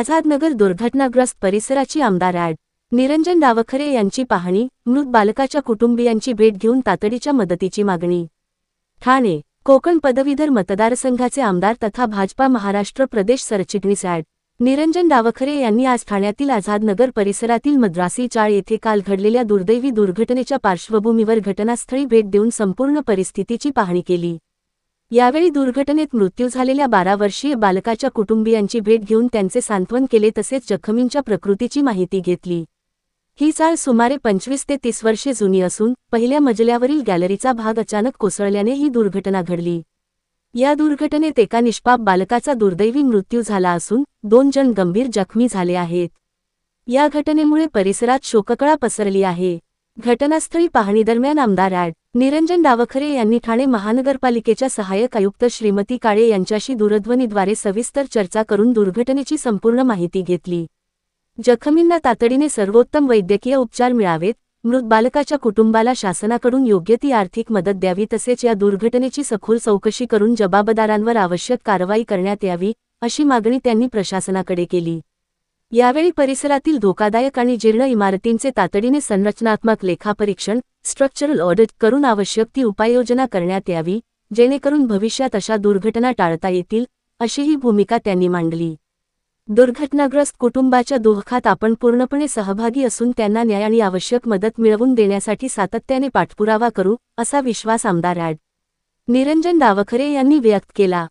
आझादनगर दुर्घटनाग्रस्त परिसराची आमदार ॲड. निरंजन डावखरे यांची पाहणी, मृत बालकाच्या कुटुंबियांची भेट घेऊन तातडीच्या मदतीची मागणी. ठाणे. कोकण पदवीधर मतदारसंघाचे आमदार तथा भाजपा महाराष्ट्र प्रदेश सरचिटणीस ॲड. निरंजन डावखरे यांनी आज ठाण्यातील आझादनगर परिसरातील मद्रासी चाळ येथे काल घडलेल्या दुर्दैवी दुर्घटनेच्या पार्श्वभूमीवर घटनास्थळी भेट देऊन संपूर्ण परिस्थितीची पाहणी केली. यावेळी दुर्घटनेत मृत्यू झालेल्या 12 वर्षीय बालकाच्या कुटुंबियांची भेट घेऊन त्यांचे सांत्वन केले तसेच जखमींच्या प्रकृतीची माहिती घेतली. ही चाळ सुमारे 25 ते 30 वर्षे जुनी असून पहिल्या मजल्यावरील गॅलरीचा भाग अचानक कोसळल्याने ही दुर्घटना घडली. या दुर्घटनेत एका निष्पाप बालकाचा दुर्दैवी मृत्यू झाला असून 2 जण गंभीर जखमी झाले आहेत. या घटनेमुळे परिसरात शोककळा पसरली आहे. घटनास्थळी पाहणीदरम्यान आमदार ॲड. निरंजन डावखरे यांनी ठाणे महानगरपालिकेच्या सहाय्यक आयुक्त श्रीमती काळे यांच्याशी दूरध्वनीद्वारे सविस्तर चर्चा करून दुर्घटनेची संपूर्ण माहिती घेतली. जखमींना तातडीने सर्वोत्तम वैद्यकीय उपचार मिळावेत, मृत बालकाच्या कुटुंबाला शासनाकडून योग्य ती आर्थिक मदत द्यावी तसेच या दुर्घटनेची सखोल चौकशी करून जबाबदारांवर आवश्यक कारवाई करण्यात यावी, अशी मागणी त्यांनी प्रशासनाकडे केली. यावेळी परिसरातील धोकादायक आणि जीर्ण इमारतींचे तातडीने संरचनात्मक लेखापरीक्षण, स्ट्रक्चरल ऑडिट करून आवश्यक ती उपाययोजना करण्यात यावी, जेणेकरून भविष्यात अशा दुर्घटना टाळता येतील, अशीही भूमिका त्यांनी मांडली. दुर्घटनाग्रस्त कुटुंबाच्या दुःखात आपण पूर्णपणे सहभागी असून त्यांना न्याय आणि आवश्यक मदत मिळवून देण्यासाठी सातत्याने पाठपुरावा करू, असा विश्वास आमदार ॲड. निरंजन डावखरे यांनी व्यक्त केला.